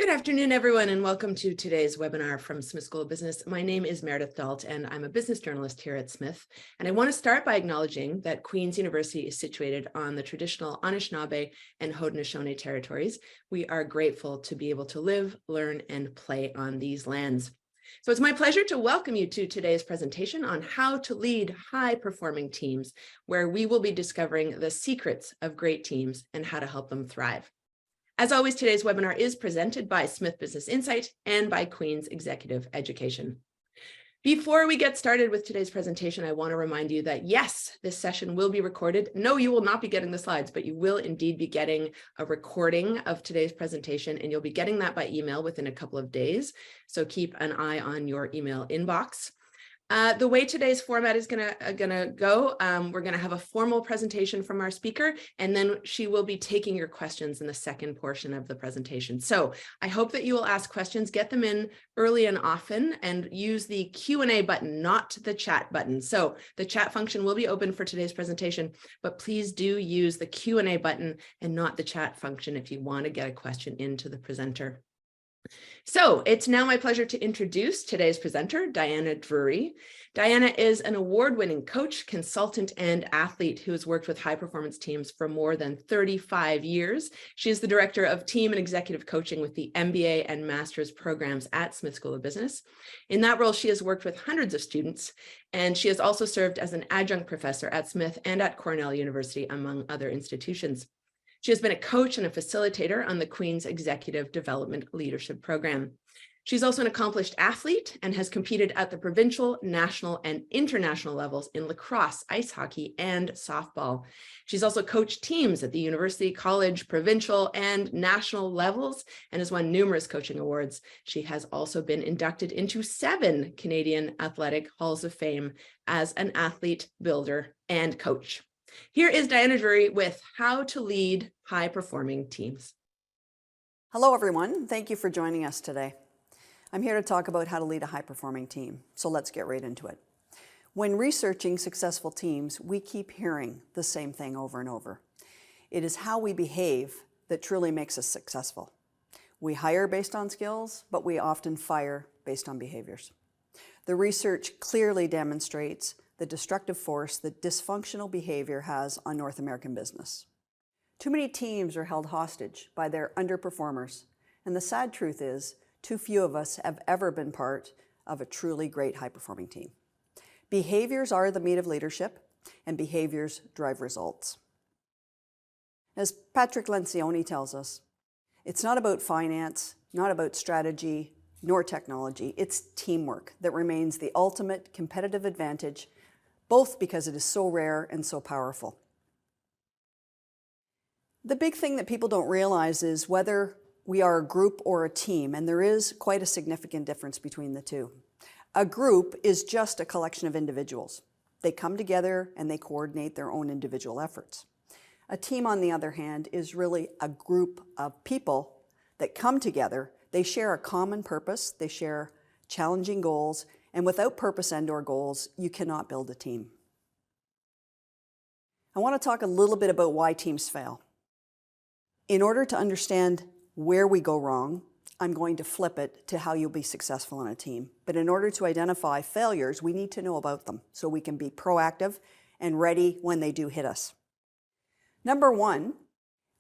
Good afternoon, everyone, and welcome to today's webinar from Smith School of Business. My name is Meredith Dault, and I'm a business journalist here at Smith. And I want to start by acknowledging that Queen's University is situated on the traditional Anishinaabe and Haudenosaunee territories. We are grateful to be able to live, learn, and play on these lands. So it's my pleasure to welcome you to today's presentation on how to lead high-performing teams, where we will be discovering the secrets of great teams and how to help them thrive. As always, today's webinar is presented by Smith Business Insight and by Queen's Executive Education. Before we get started with today's presentation, I want to remind you that yes, this session will be recorded. No, you will not be getting the slides, but you will indeed be getting a recording of today's presentation, and you'll be getting that by email within a couple of days. So keep an eye on your email inbox. The way today's format is gonna go, we're gonna have a formal presentation from our speaker, and then she will be taking your questions in the second portion of the presentation. So I hope that you will ask questions, get them in early and often, and use the Q&A button, not the chat button. So the chat function will be open for today's presentation, but please do use the Q&A button and not the chat function if you want to get a question into the presenter. So it's now my pleasure to introduce today's presenter, Diana Drury. Diana is an award-winning coach, consultant, and athlete who has worked with high-performance teams for more than 35 years. She is the director of team and executive coaching with the MBA and master's programs at Smith School of Business. In that role, she has worked with hundreds of students, and she has also served as an adjunct professor at Smith and at Cornell University, among other institutions. She has been a coach and a facilitator on the Queen's Executive Development Leadership Program. She's also an accomplished athlete and has competed at the provincial, national, and international levels in lacrosse, ice hockey, and softball. She's also coached teams at the university, college, provincial, and national levels and has won numerous coaching awards. She has also been inducted into 7 Canadian Athletic Halls of Fame as an athlete, builder, and coach. Here is Diana Drury with how to lead high-performing teams. Hello, everyone. Thank you for joining us today. I'm here to talk about how to lead a high-performing team, so let's get right into it. When researching successful teams, we keep hearing the same thing over and over. It is how we behave that truly makes us successful. We hire based on skills, but we often fire based on behaviors. The research clearly demonstrates the destructive force that dysfunctional behavior has on North American business. Too many teams are held hostage by their underperformers, and the sad truth is, too few of us have ever been part of a truly great high-performing team. Behaviors are the meat of leadership, and behaviors drive results. As Patrick Lencioni tells us, it's not about finance, not about strategy, nor technology. It's teamwork that remains the ultimate competitive advantage, both because it is so rare and so powerful. The big thing that people don't realize is whether we are a group or a team, and there is quite a significant difference between the two. A group is just a collection of individuals. They come together and they coordinate their own individual efforts. A team, on the other hand, is really a group of people that come together. They share a common purpose, they share challenging goals, and without purpose and/or goals, you cannot build a team. I want to talk a little bit about why teams fail. In order to understand where we go wrong, I'm going to flip it to how you'll be successful in a team. But in order to identify failures, we need to know about them so we can be proactive and ready when they do hit us. Number one,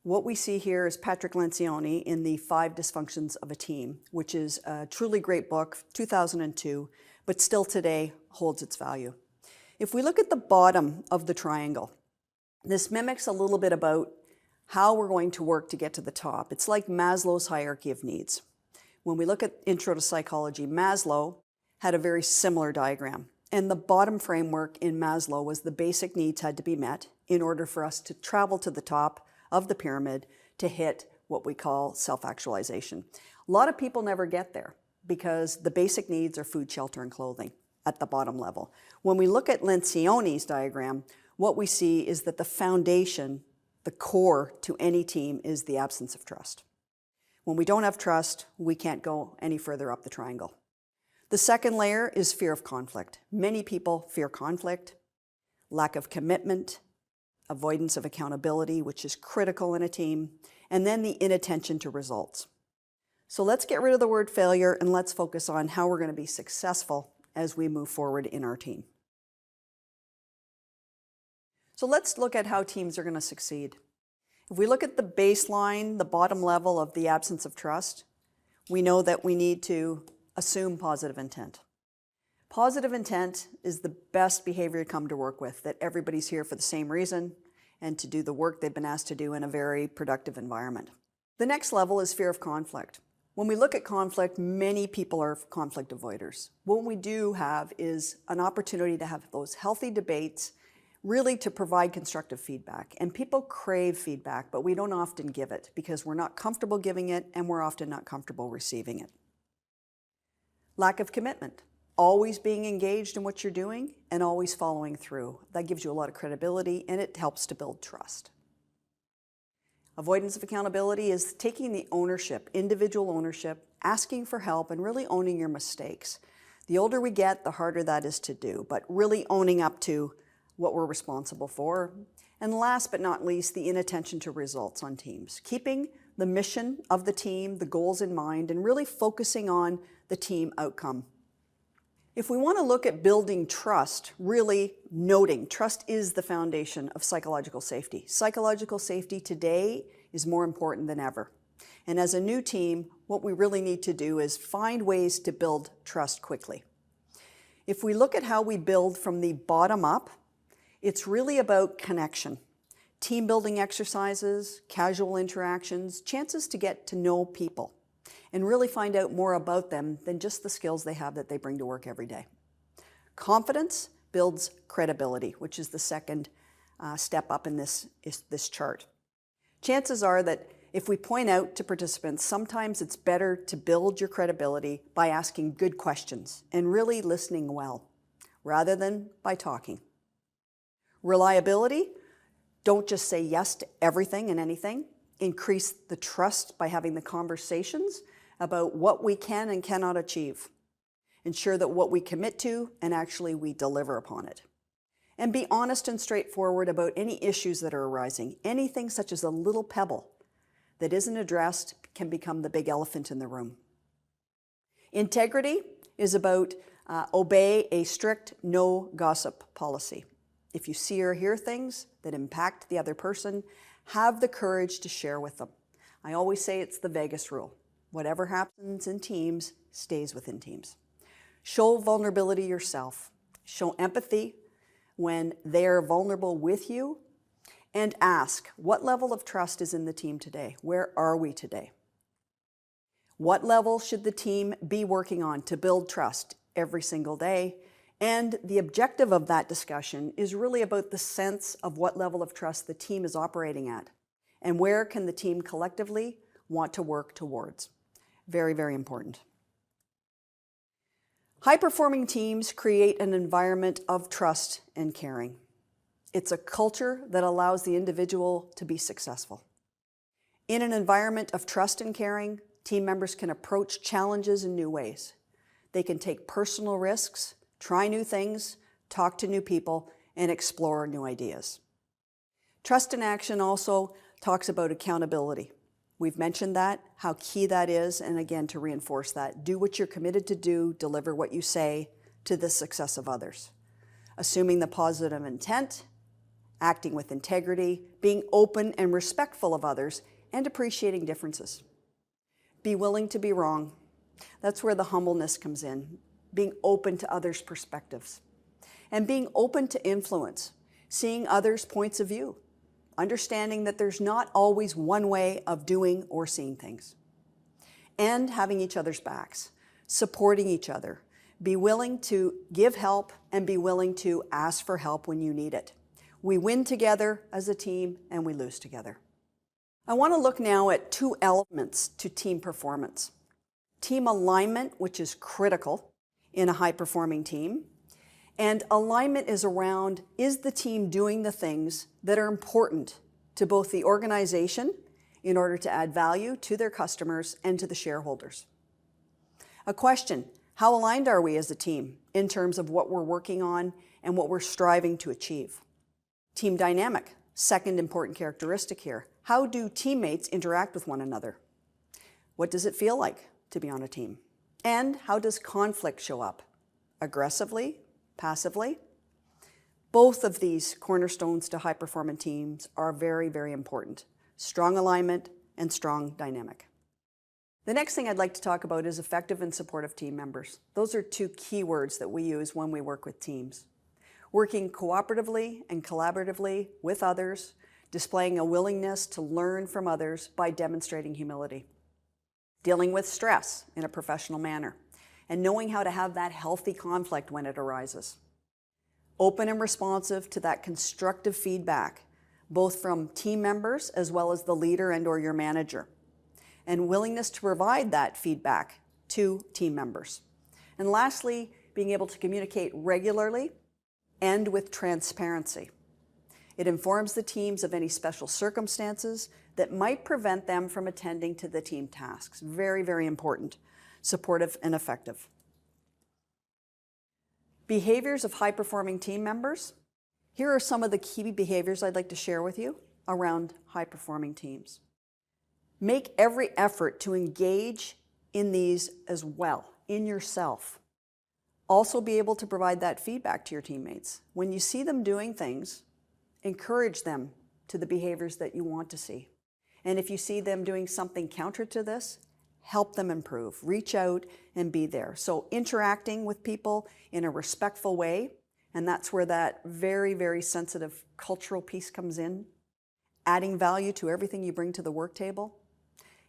what we see here is Patrick Lencioni in the 5 Dysfunctions of a Team, which is a truly great book, 2002, but still today holds its value. If we look at the bottom of the triangle, this mimics a little bit about how we're going to work to get to the top. It's like Maslow's hierarchy of needs. When we look at Intro to Psychology, Maslow had a very similar diagram. And the bottom framework in Maslow was the basic needs had to be met in order for us to travel to the top of the pyramid to hit what we call self-actualization. A lot of people never get there because the basic needs are food, shelter, and clothing at the bottom level. When we look at Lencioni's diagram, what we see is that the foundation, the core to any team, is the absence of trust. When we don't have trust, we can't go any further up the triangle. The second layer is fear of conflict. Many people fear conflict, lack of commitment, avoidance of accountability, which is critical in a team, and then the inattention to results. So let's get rid of the word failure and let's focus on how we're going to be successful as we move forward in our team. So let's look at how teams are going to succeed. If we look at the baseline, the bottom level of the absence of trust, we know that we need to assume positive intent. Positive intent is the best behavior to come to work with, that everybody's here for the same reason and to do the work they've been asked to do in a very productive environment. The next level is fear of conflict. When we look at conflict, many people are conflict avoiders. What we do have is an opportunity to have those healthy debates, really to provide constructive feedback. And people crave feedback, but we don't often give it because we're not comfortable giving it and we're often not comfortable receiving it. Lack of commitment. Always being engaged in what you're doing and always following through. That gives you a lot of credibility and it helps to build trust. Avoidance of accountability is taking the ownership, individual ownership, asking for help, and really owning your mistakes. The older we get, the harder that is to do, but really owning up to what we're responsible for. And last but not least, the inattention to results on teams. Keeping the mission of the team, the goals in mind, and really focusing on the team outcome. If we want to look at building trust, really noting trust is the foundation of psychological safety. Psychological safety today is more important than ever. And as a new team, what we really need to do is find ways to build trust quickly. If we look at how we build from the bottom up, it's really about connection. Team building exercises, casual interactions, chances to get to know people and really find out more about them than just the skills they have that they bring to work every day. Confidence builds credibility, which is the second step up in this chart. Chances are that if we point out to participants, sometimes it's better to build your credibility by asking good questions and really listening well, rather than by talking. Reliability, don't just say yes to everything and anything. Increase the trust by having the conversations about what we can and cannot achieve. Ensure that what we commit to and actually we deliver upon it. And be honest and straightforward about any issues that are arising. Anything such as a little pebble that isn't addressed can become the big elephant in the room. Integrity is about obey a strict no gossip policy. If you see or hear things that impact the other person, have the courage to share with them. I always say it's the Vegas rule. Whatever happens in teams stays within teams. Show vulnerability yourself. Show empathy when they're vulnerable with you. And ask, what level of trust is in the team today? Where are we today? What level should the team be working on to build trust every single day? And the objective of that discussion is really about the sense of what level of trust the team is operating at. And where can the team collectively want to work towards? Very, very important. High-performing teams create an environment of trust and caring. It's a culture that allows the individual to be successful. In an environment of trust and caring, team members can approach challenges in new ways. They can take personal risks, try new things, talk to new people, and explore new ideas. Trust in action also talks about accountability. We've mentioned that, how key that is, and again, to reinforce that, do what you're committed to do, deliver what you say to the success of others. Assuming the positive intent, acting with integrity, being open and respectful of others, and appreciating differences. Be willing to be wrong. That's where the humbleness comes in, being open to others' perspectives. And being open to influence, seeing others' points of view, understanding that there's not always one way of doing or seeing things. And having each other's backs, supporting each other. Be willing to give help and be willing to ask for help when you need it. We win together as a team and we lose together. I want to look now at two elements to team performance. Team alignment, which is critical in a high-performing team. And alignment is around, is the team doing the things that are important to both the organization in order to add value to their customers and to the shareholders? A question, how aligned are we as a team in terms of what we're working on and what we're striving to achieve? Team dynamic, second important characteristic here. How do teammates interact with one another? What does it feel like to be on a team? And how does conflict show up? Aggressively, passively? Both of these cornerstones to high-performing teams are very, very important. Strong alignment and strong dynamic. The next thing I'd like to talk about is effective and supportive team members. Those are two key words that we use when we work with teams. Working cooperatively and collaboratively with others, displaying a willingness to learn from others by demonstrating humility. Dealing with stress in a professional manner, and knowing how to have that healthy conflict when it arises. Open and responsive to that constructive feedback, both from team members as well as the leader and/or your manager, and willingness to provide that feedback to team members. And lastly, being able to communicate regularly and with transparency. It informs the teams of any special circumstances that might prevent them from attending to the team tasks. Very, very important, supportive and effective. Behaviors of high-performing team members. Here are some of the key behaviors I'd like to share with you around high-performing teams. Make every effort to engage in these as well, in yourself. Also be able to provide that feedback to your teammates. When you see them doing things, encourage them to the behaviors that you want to see. And if you see them doing something counter to this, help them improve. Reach out and be there. So interacting with people in a respectful way, and that's where that very, very sensitive cultural piece comes in. Adding value to everything you bring to the work table.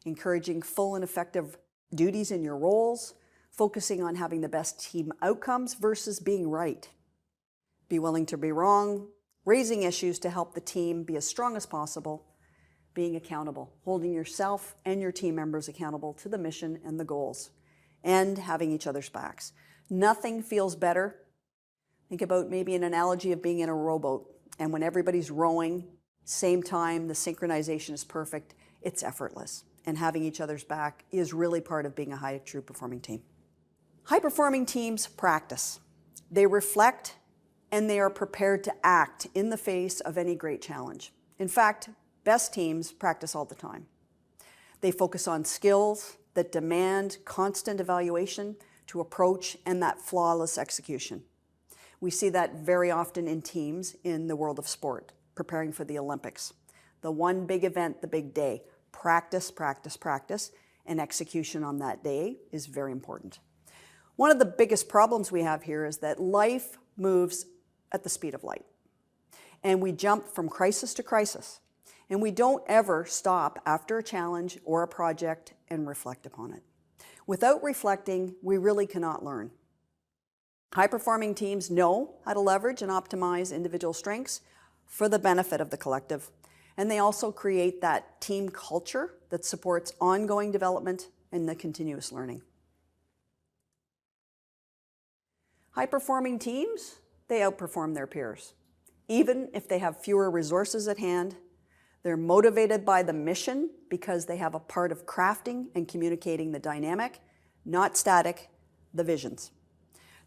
Encouraging full and effective duties in your roles. Focusing on having the best team outcomes versus being right. Be willing to be wrong. Raising issues to help the team be as strong as possible. Being accountable, holding yourself and your team members accountable to the mission and the goals, and having each other's backs. Nothing feels better. Think about maybe an analogy of being in a rowboat, and when everybody's rowing, same time, the synchronization is perfect, it's effortless. And having each other's back is really part of being a high, true performing team. High-performing teams practice. They reflect, and they are prepared to act in the face of any great challenge. In fact, best teams practice all the time. They focus on skills that demand constant evaluation to approach and that flawless execution. We see that very often in teams in the world of sport, preparing for the Olympics. The one big event, the big day. Practice, practice, practice, and execution on that day is very important. One of the biggest problems we have here is that life moves at the speed of light. And we jump from crisis to crisis. And we don't ever stop after a challenge or a project and reflect upon it. Without reflecting, we really cannot learn. High-performing teams know how to leverage and optimize individual strengths for the benefit of the collective. And they also create that team culture that supports ongoing development and the continuous learning. High-performing teams, they outperform their peers. Even if they have fewer resources at hand, they're motivated by the mission because they have a part of crafting and communicating the dynamic, not static, the visions.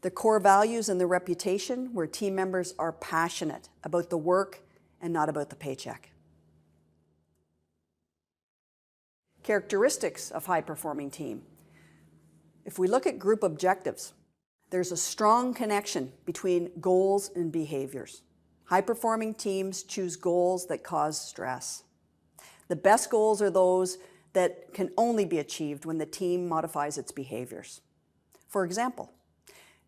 The core values and the reputation where team members are passionate about the work and not about the paycheck. Characteristics of high-performing team. If we look at group objectives, there's a strong connection between goals and behaviors. High-performing teams choose goals that cause stress. The best goals are those that can only be achieved when the team modifies its behaviors. For example,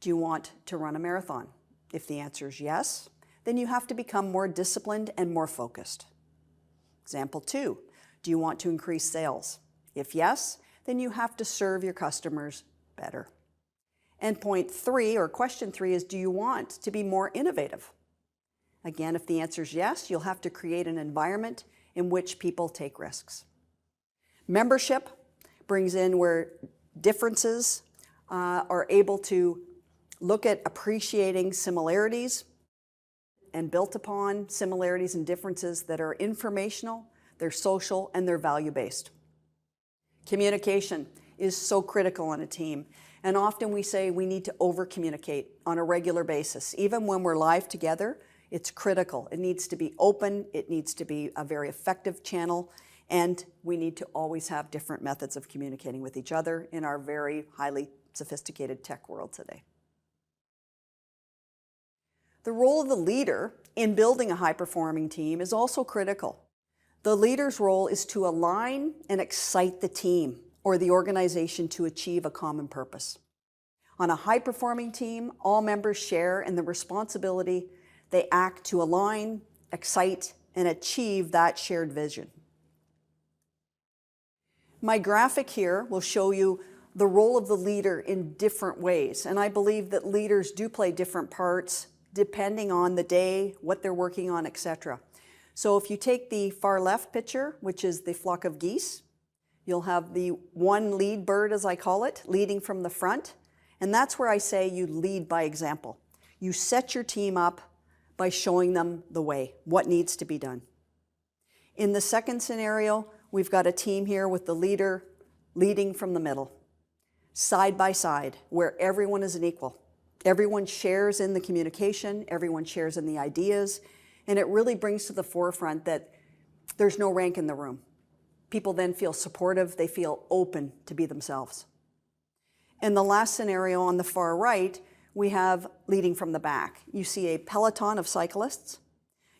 do you want to run a marathon? If the answer is yes, then you have to become more disciplined and more focused. Example 2, do you want to increase sales? If yes, then you have to serve your customers better. And point 3, or question 3, is do you want to be more innovative? Again, if the answer is yes, you'll have to create an environment in which people take risks. Membership brings in where differences are able to look at appreciating similarities and built upon similarities and differences that are informational, they're social, and they're value-based. Communication is so critical in a team. And often we say we need to over-communicate on a regular basis. Even when we're live together, it's critical. It needs to be open. It needs to be a very effective channel. And we need to always have different methods of communicating with each other in our very highly sophisticated tech world today. The role of the leader in building a high-performing team is also critical. The leader's role is to align and excite the team or the organization to achieve a common purpose. On a high-performing team, all members share in the responsibility. They act to align, excite, and achieve that shared vision. My graphic here will show you the role of the leader in different ways, and I believe that leaders do play different parts depending on the day, what they're working on, etc. So if you take the far left picture, which is the flock of geese, you'll have the one lead bird, as I call it, leading from the front, and that's where I say you lead by example. You set your team up by showing them the way, what needs to be done. In the second scenario, we've got a team here with the leader leading from the middle, side by side, where everyone is an equal. Everyone shares in the communication, everyone shares in the ideas, and it really brings to the forefront that there's no rank in the room. People then feel supportive, they feel open to be themselves. In the last scenario on the far right, we have leading from the back. You see a peloton of cyclists.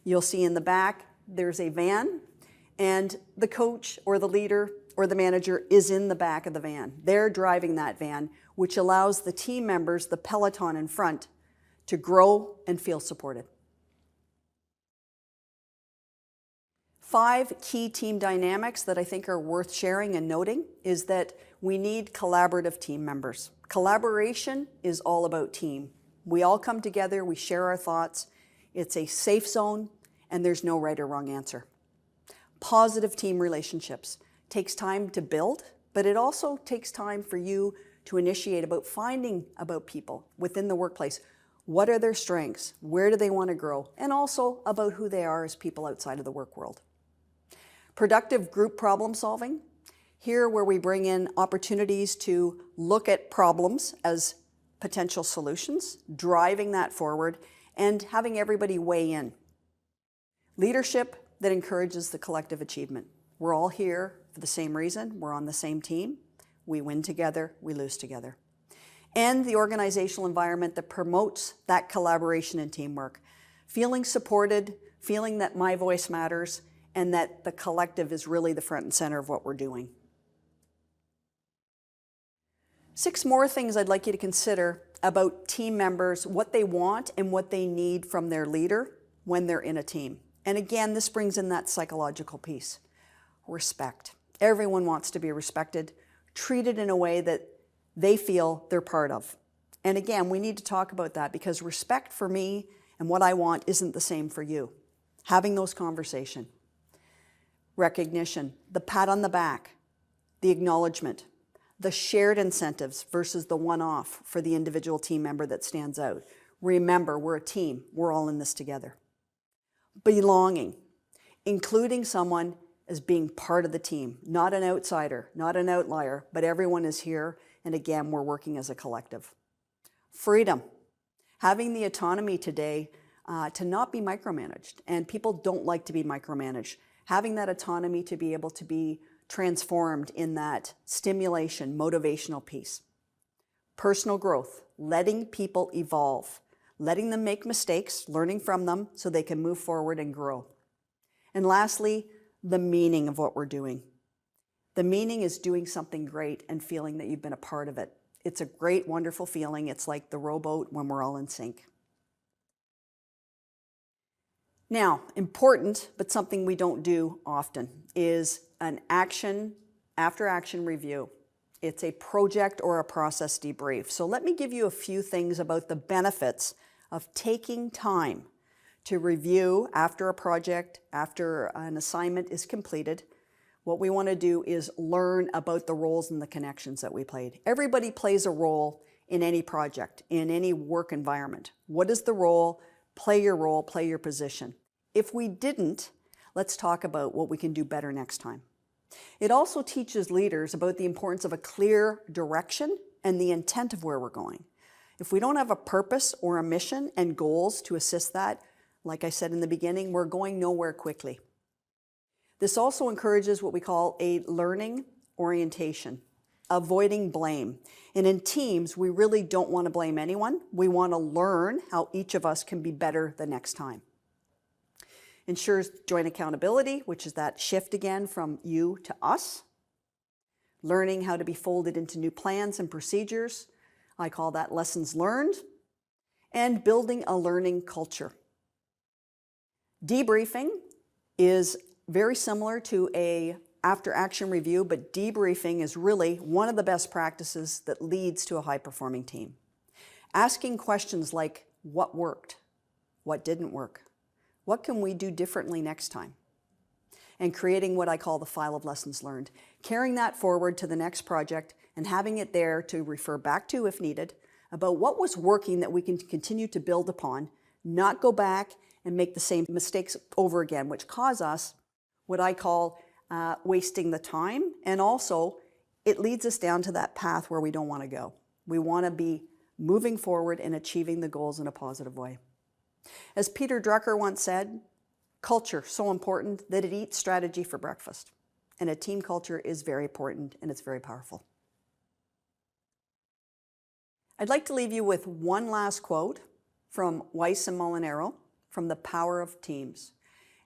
You'll see in the back there's a van, and the coach or the leader or the manager is in the back of the van. They're driving that van, which allows the team members, the peloton in front, to grow and feel supported. 5 key team dynamics that I think are worth sharing and noting is that we need collaborative team members. Collaboration is all about team. We all come together, we share our thoughts. It's a safe zone, and there's no right or wrong answer. Positive team relationships. Takes time to build, but it also takes time for you to initiate about finding about people within the workplace. What are their strengths? Where do they want to grow? And also about who they are as people outside of the work world. Productive group problem solving. Here where we bring in opportunities to look at problems as potential solutions, driving that forward, and having everybody weigh in. Leadership that encourages the collective achievement. We're all here for the same reason. We're on the same team. We win together, we lose together. And the organizational environment that promotes that collaboration and teamwork. Feeling supported, feeling that my voice matters, and that the collective is really the front and center of what we're doing. 6 more things I'd like you to consider about team members, what they want and what they need from their leader when they're in a team. And again, this brings in that psychological piece. Respect. Everyone wants to be respected, treated in a way that they feel they're part of. And again, we need to talk about that because respect for me and what I want isn't the same for you. Having those conversations. Recognition, the pat on the back, the acknowledgement, the shared incentives versus the one-off for the individual team member that stands out. Remember, we're a team. We're all in this together. Belonging, including someone as being part of the team, not an outsider, not an outlier, but everyone is here, and again, we're working as a collective. Freedom, having the autonomy today to not be micromanaged, and people don't like to be micromanaged. Having that autonomy to be able to be transformed in that stimulation, motivational piece. Personal growth, letting people evolve, letting them make mistakes, learning from them so they can move forward and grow. And lastly, the meaning of what we're doing. The meaning is doing something great and feeling that you've been a part of it. It's a great, wonderful feeling. It's like the rowboat when we're all in sync. Now, important, but something we don't do often, is an action after action review. It's a project or a process debrief. So let me give you a few things about the benefits of taking time to review after a project, after an assignment is completed. What we want to do is learn about the roles and the connections that we played. Everybody plays a role in any project, in any work environment. What is the role? Play your position. If we didn't, let's talk about what we can do better next time. It also teaches leaders about the importance of a clear direction and the intent of where we're going. If we don't have a purpose or a mission and goals to assist that, like I said in the beginning, we're going nowhere quickly. This also encourages what we call a learning orientation, avoiding blame. And in teams, we really don't want to blame anyone. We want to learn how each of us can be better the next time. Ensures joint accountability, which is that shift again from you to us. Learning how to be folded into new plans and procedures. I call that lessons learned. And building a learning culture. Debriefing is very similar to a after-action review, but debriefing is really one of the best practices that leads to a high-performing team. Asking questions like, what worked? What didn't work? What can we do differently next time? And creating what I call the file of lessons learned. Carrying that forward to the next project and having it there to refer back to if needed about what was working that we can continue to build upon, not go back and make the same mistakes over again, which cause us what I call wasting the time. And also, it leads us down to that path where we don't want to go. We want to be moving forward and achieving the goals in a positive way. As Peter Drucker once said, culture so important that it eats strategy for breakfast. And a team culture is very important and it's very powerful. I'd like to leave you with one last quote from Weiss and Molinaro from The Power of Teams.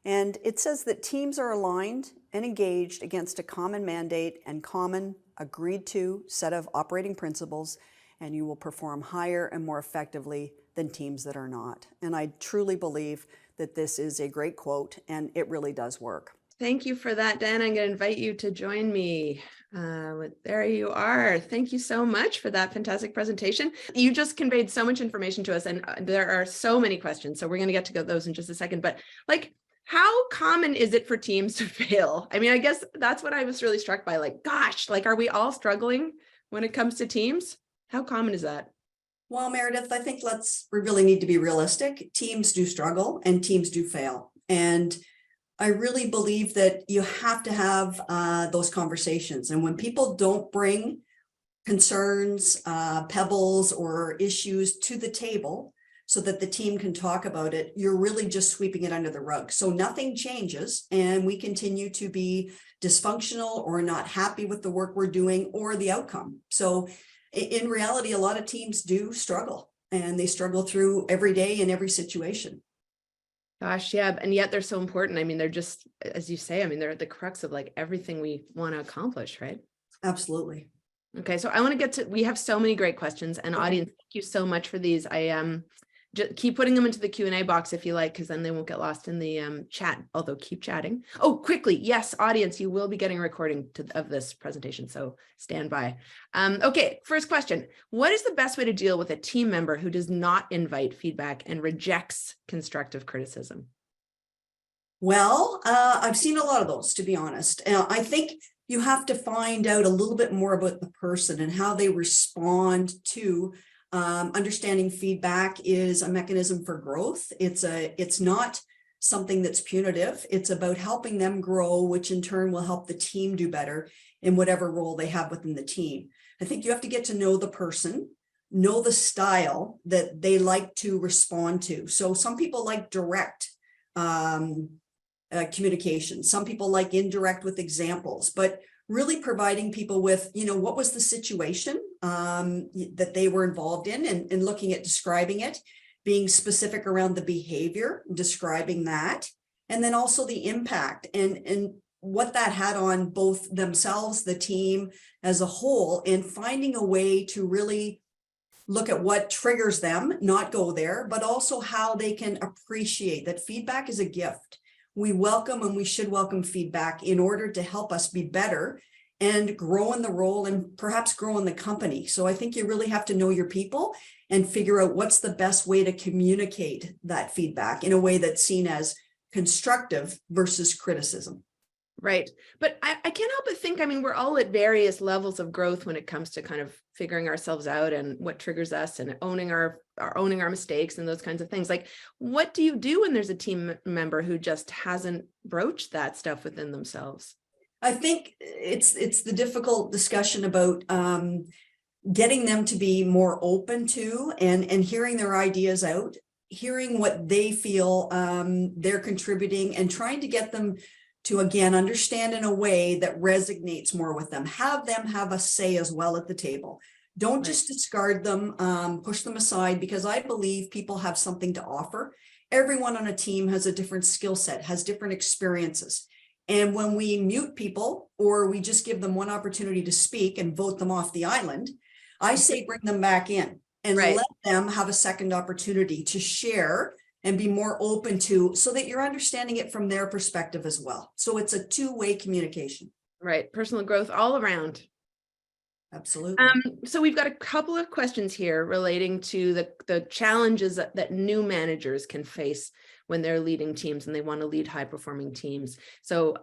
And it says that teams are aligned and engaged against a common mandate and common agreed to set of operating principles, and you will perform higher and more effectively than teams that are not. And I truly believe that this is a great quote and it really does work. Thank you for that, Dan. I'm going to invite you to join me. There you are. Thank you so much for that fantastic presentation. You just conveyed so much information to us, and there are so many questions. So we're going to get to those in just a second. But like, how common is it for teams to fail? I mean, I guess that's what I was really struck by. Like, gosh, like, are we all struggling when it comes to teams? How common is that? Well, Meredith, I think we really need to be realistic. Teams do struggle and teams do fail. And I really believe that you have to have those conversations. And when people don't bring concerns, pebbles, or issues to the table so that the team can talk about it, you're really just sweeping it under the rug. So nothing changes and we continue to be dysfunctional or not happy with the work we're doing or the outcome. So in reality, a lot of teams do struggle and they struggle through every day in every situation. Gosh, yeah. And yet they're so important. I mean, they're just, as you say, I mean, they're at the crux of like everything we want to accomplish, right? Absolutely. Okay. So I want to get to, we have so many great questions, and audience, thank you so much for these. I just keep putting them into the Q&A box if you like, because then they won't get lost in the chat, although keep chatting. Oh, quickly. Yes, audience, you will be getting a recording of this presentation. So stand by. Okay. First question. What is the best way to deal with a team member who does not invite feedback and rejects constructive criticism? Well, I've seen a lot of those, to be honest. I think you have to find out a little bit more about the person and how they respond to understanding feedback is a mechanism for growth. It's not something that's punitive. It's about helping them grow, which in turn will help the team do better in whatever role they have within the team. I think you have to get to know the person, know the style that they like to respond to. So some people like direct communication. Some people like indirect with examples, but really providing people with, what was the situation that they were involved in, and looking at describing it, being specific around the behavior, describing that, and then also the impact and what that had on both themselves, the team as a whole, and finding a way to really look at what triggers them, not go there, but also how they can appreciate that feedback is a gift. We welcome and we should welcome feedback in order to help us be better and grow in the role and perhaps grow in the company. So I think you really have to know your people and figure out what's the best way to communicate that feedback in a way that's seen as constructive versus criticism. Right. But I can't help but think, I mean, we're all at various levels of growth when it comes to kind of figuring ourselves out and what triggers us and owning our mistakes and those kinds of things. Like, what do you do when there's a team member who just hasn't broached that stuff within themselves? I think it's the difficult discussion about getting them to be more open to and hearing their ideas out, hearing what they feel they're contributing, and trying to get them to, again, understand in a way that resonates more with them. Have them have a say as well at the table. Don't just discard them, push them aside, because I believe people have something to offer. Everyone on a team has a different skill set, has different experiences. And when we mute people, or we just give them one opportunity to speak and vote them off the island, I say bring them back in and let them have a second opportunity to share and be more open to, so that you're understanding it from their perspective as well. So it's a two-way communication. Right. Personal growth all around. Absolutely. So we've got a couple of questions here relating to the challenges that new managers can face when they're leading teams and they want to lead high-performing teams. So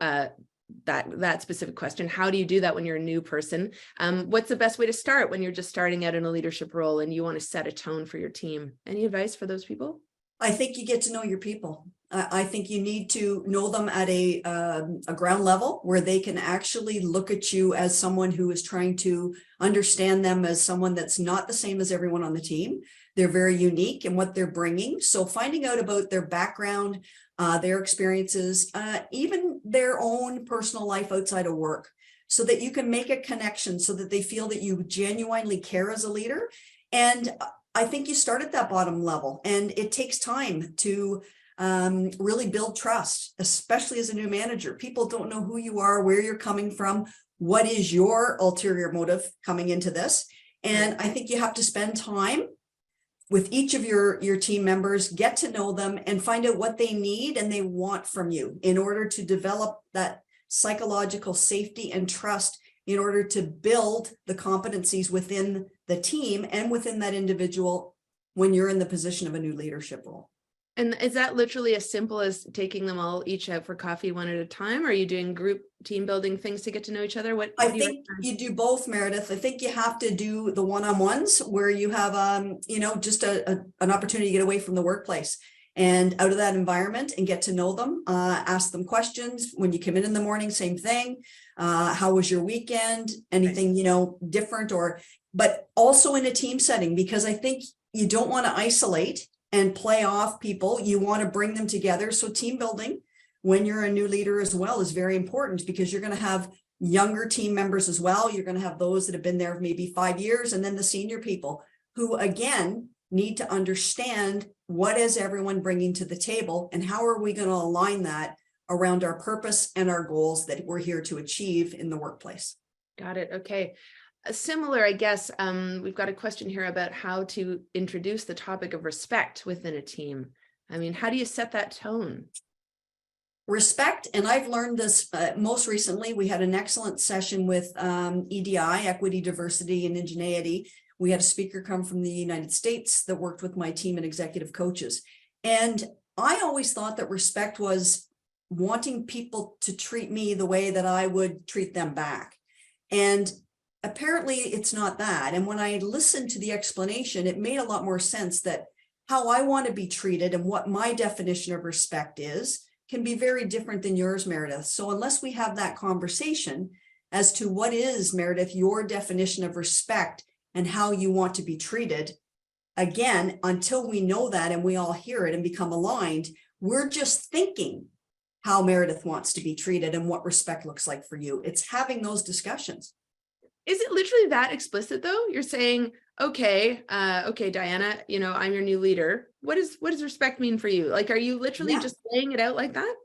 that specific question, how do you do that when you're a new person? What's the best way to start when you're just starting out in a leadership role and you want to set a tone for your team? Any advice for those people? I think you get to know your people. I think you need to know them at a ground level where they can actually look at you as someone who is trying to understand them as someone that's not the same as everyone on the team. They're very unique in what they're bringing. So finding out about their background, their experiences, even their own personal life outside of work, so that you can make a connection, so that they feel that you genuinely care as a leader. And I think you start at that bottom level, and it takes time to really build trust, especially as a new manager. People don't know who you are, where you're coming from, what is your ulterior motive coming into this. And I think you have to spend time with each of your team members, get to know them, and find out what they need and they want from you in order to develop that psychological safety and trust, in order to build the competencies within the team and within that individual when you're in the position of a new leadership role. And is that literally as simple as taking them all each out for coffee one at a time? Or are you doing group team building things to get to know each other? What I think you do both, Meredith. I think you have to do the one-on-ones where you have, just an opportunity to get away from the workplace and out of that environment and get to know them, ask them questions. When you come in the morning, same thing. How was your weekend? Anything, different, but also in a team setting, because I think you don't want to isolate and play off people. You want to bring them together. So team building, when you're a new leader as well, is very important, because you're going to have younger team members as well. You're going to have those that have been there maybe 5 years, and then the senior people who, again, need to understand what is everyone bringing to the table and how are we going to align that around our purpose and our goals that we're here to achieve in the workplace. Got it. Okay. Similar, I guess, we've got a question here about how to introduce the topic of respect within a team. I mean, how do you set that tone? Respect, and I've learned this most recently. We had an excellent session with EDI, Equity, Diversity, and Indigeneity. We had a speaker come from the United States that worked with my team and executive coaches. And I always thought that respect was wanting people to treat me the way that I would treat them back. And apparently it's not that. And when I listened to the explanation, it made a lot more sense that how I want to be treated and what my definition of respect is can be very different than yours, Meredith. So unless we have that conversation as to what is, Meredith, your definition of respect and how you want to be treated, again, until we know that and we all hear it and become aligned, we're just thinking how Meredith wants to be treated and what respect looks like for you. It's having those discussions. Is it literally that explicit though? You're saying, okay, Diana, I'm your new leader. What does respect mean for you? Like, are you literally just laying it out like that?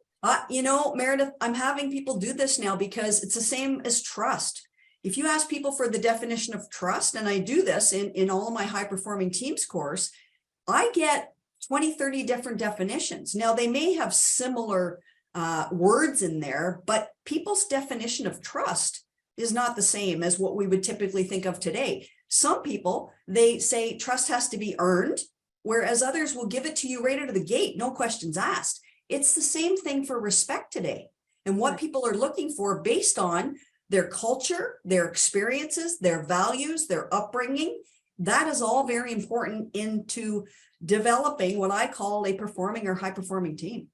Meredith, I'm having people do this now because it's the same as trust. If you ask people for the definition of trust, and I do this in all of my high performing teams course, I get 20, 30 different definitions. Now they may have similar words in there, but people's definition of trust is not the same as what we would typically think of today. Some people, they say trust has to be earned, whereas others will give it to you right out of the gate, no questions asked. It's the same thing for respect today. And what people are looking for based on their culture, their experiences, their values, their upbringing, that is all very important into developing what I call a performing or high performing team.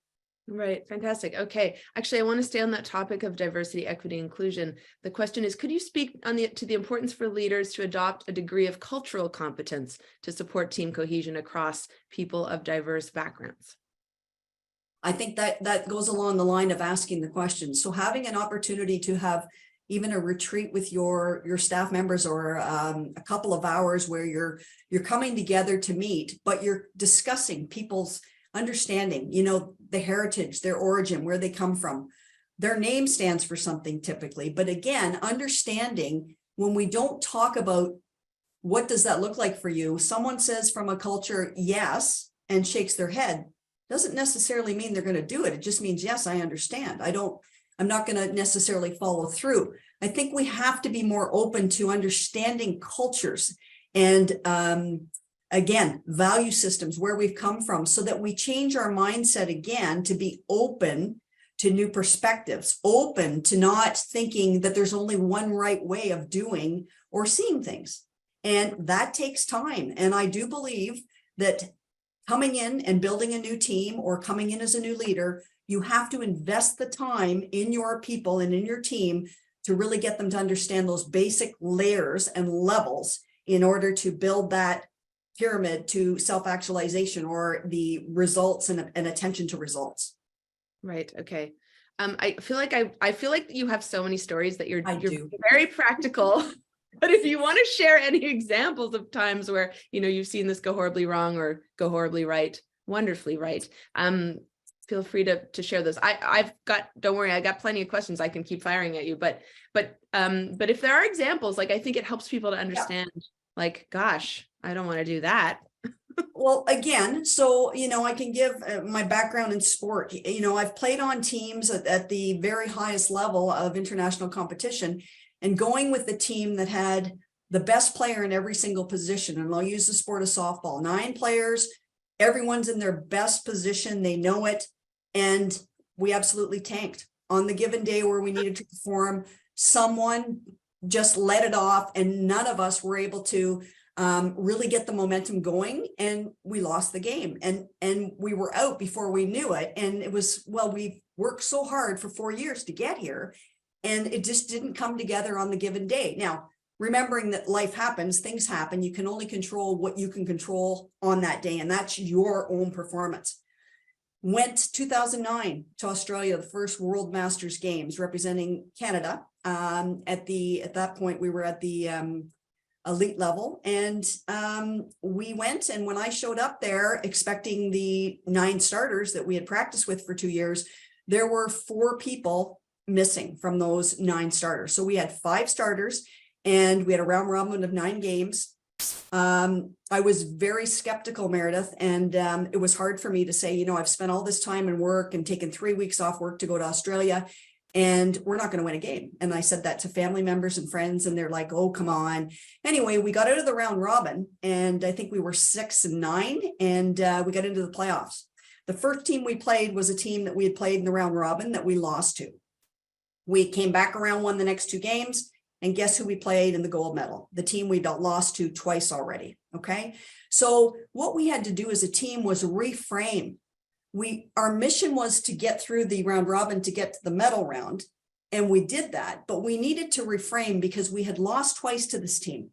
Right. Fantastic. Okay. Actually, I want to stay on that topic of diversity, equity, inclusion. The question is, could you speak to the importance for leaders to adopt a degree of cultural competence to support team cohesion across people of diverse backgrounds? I think that goes along the line of asking the questions. So having an opportunity to have even a retreat with your staff members, or a couple of hours where you're coming together to meet, but you're discussing people's understanding, you know, the heritage, their origin, where they come from. Their name stands for something typically, but again, understanding when we don't talk about what does that look like for you, someone says from a culture, yes, and shakes their head, doesn't necessarily mean they're going to do it. It just means, yes, I understand. I'm not going to necessarily follow through. I think we have to be more open to understanding cultures and, again, value systems, where we've come from, so that we change our mindset again to be open to new perspectives, open to not thinking that there's only one right way of doing or seeing things. And that takes time. And I do believe that coming in and building a new team, or coming in as a new leader, you have to invest the time in your people and in your team to really get them to understand those basic layers and levels in order to build that pyramid to self-actualization, or the results and attention to results. Right. Okay. I feel like you have so many stories that you're do. very practical. But if you want to share any examples of times where, you know, you've seen this go horribly wrong or go horribly right, wonderfully right, feel free to share those. Don't worry, I got plenty of questions I can keep firing at you, but if there are examples, like, I think it helps people to understand, like, gosh, I don't want to do that. Well, again, so, you know, I can give my background in sport. You know, I've played on teams at the very highest level of international competition, and going with the team that had the best player in every single position. And I'll use the sport of softball, 9 players, everyone's in their best position. They know it. And we absolutely tanked on the given day where we needed to perform. Someone just let it off, and none of us were able to really get the momentum going, and we lost the game, and we were out before we knew it. And it was, well, we worked so hard for 4 years to get here, and it just didn't come together on the given day. Now, remembering that life happens, things happen, you can only control what you can control on that day, and that's your own performance. Went 2009 to Australia, the first World Masters Games, representing Canada. At that point, we were at the elite level, and we went. And when I showed up there expecting the 9 starters that we had practiced with for 2 years, there were 4 people missing from those 9 starters. So we had 5 starters, and we had a round robin of 9 games. I was very skeptical, Meredith, and it was hard for me to say, you know, I've spent all this time in work and taken 3 weeks off work to go to Australia, and we're not going to win a game. And I said that to family members and friends, and they're like, oh, come on. Anyway, we got out of the round robin, and I think we were 6-9, and we got into the playoffs. The first team we played was a team that we had played in the round robin that we lost to. We came back around, won the next 2 games, and guess who we played in the gold medal? The team we'd lost to twice already. Okay. So what we had to do as a team was reframe. Our mission was to get through the round robin to get to the medal round. And we did that, but we needed to reframe because we had lost twice to this team.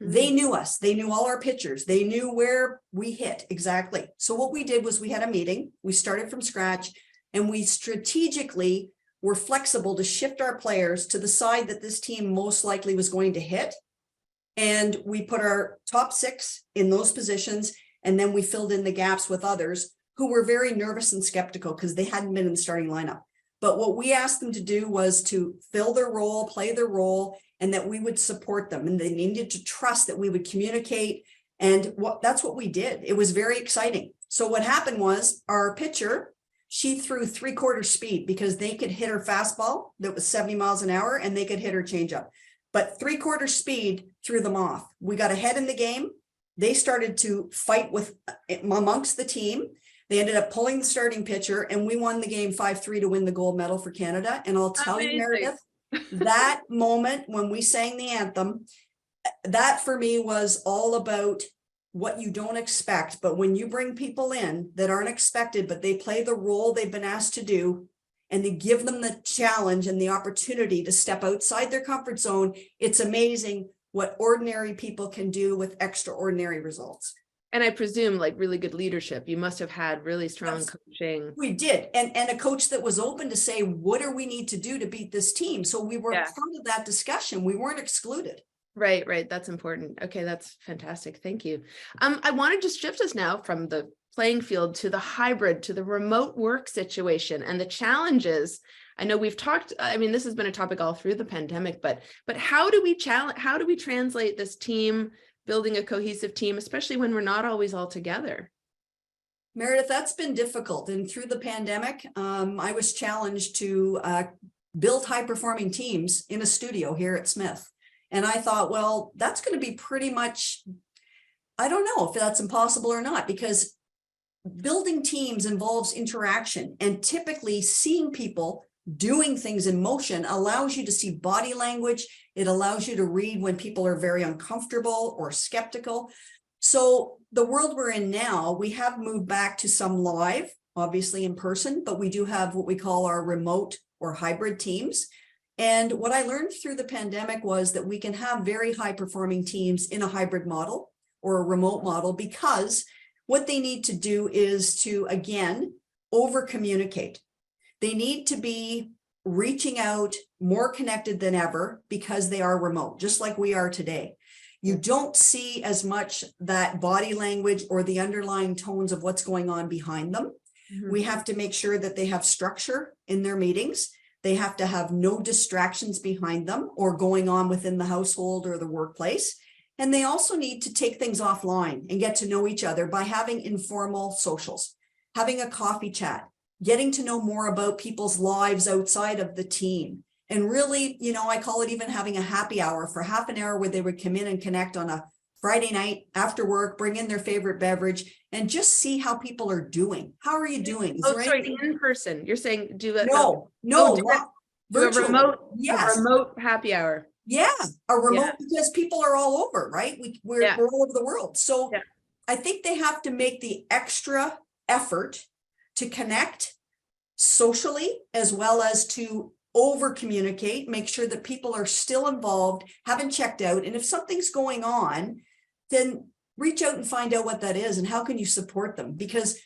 Mm-hmm. They knew us. They knew all our pitchers. They knew where we hit exactly. So what we did was we had a meeting. We started from scratch, and we strategically were flexible to shift our players to the side that this team most likely was going to hit. And we put our top 6 in those positions, and then we filled in the gaps with others who were very nervous and skeptical because they hadn't been in the starting lineup. But what we asked them to do was to fill their role, play their role, and that we would support them. And they needed to trust that we would communicate. And that's what we did. It was very exciting. So what happened was our pitcher, she threw 3/4 speed because they could hit her fastball that was 70 miles an hour, and they could hit her changeup. But 3/4 speed threw them off. We got ahead in the game. They started to fight with amongst the team. They ended up pulling the starting pitcher, and we won the game 5-3 to win the gold medal for Canada. And I'll tell you, Meredith, that moment when we sang the anthem, that for me was all about what you don't expect. But when you bring people in that aren't expected, but they play the role they've been asked to do, and they give them the challenge and the opportunity to step outside their comfort zone, it's amazing what ordinary people can do with extraordinary results. And I presume like really good leadership. You must have had really strong coaching. We did. And a coach that was open to say, what do we need to do to beat this team? So we were part of that discussion. We weren't excluded. Right, right. That's important. Okay, that's fantastic. Thank you. I want to just shift us now from the playing field to the hybrid, to the remote work situation and the challenges. I know we've talked, I mean, this has been a topic all through the pandemic, but how do we translate this team, building a cohesive team, especially when we're not always all together? Meredith, that's been difficult. And through the pandemic, I was challenged to build high-performing teams in a studio here at Smith. And I thought, well, that's going to be pretty much, I don't know if that's impossible or not, because building teams involves interaction, and typically seeing people doing things in motion allows you to see body language. It allows you to read when people are very uncomfortable or skeptical. So the world we're in now, we have moved back to some live, obviously in person, but we do have what we call our remote or hybrid teams. And what I learned through the pandemic was that we can have very high performing teams in a hybrid model or a remote model, because what they need to do is to, again, over communicate. They need to be reaching out, more connected than ever, because they are remote, just like we are today. You don't see as much that body language or the underlying tones of what's going on behind them. We have to make sure that they have structure in their meetings. They have to have no distractions behind them or going on within the household or the workplace. And they also need to take things offline and get to know each other by having informal socials, having a coffee chat, getting to know more about people's lives outside of the team. And really, you know, I call it even having a happy hour for half an hour where they would come in and connect on a Friday night after work, bring in their favorite beverage, and just see how people are doing. How are you doing? In person. You're saying do it? No, virtual. A remote happy hour. Yeah, a remote, because people are all over, right? We're all over the world. So I think they have to make the extra effort to connect socially, as well as to over communicate, make sure that people are still involved, haven't checked out. And if something's going on, then reach out and find out what that is and how can you support them? Because,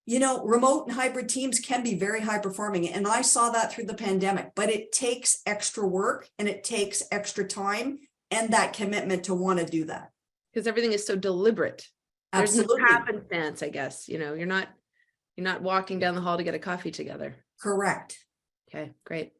you know, remote and hybrid teams can be very high performing. And I saw that through the pandemic, but it takes extra work and it takes extra time and that commitment to want to do that. Because everything is so deliberate. Absolutely. There's no happenstance, I guess. You know, you're not walking down the hall to get a coffee together. Correct. Okay, great.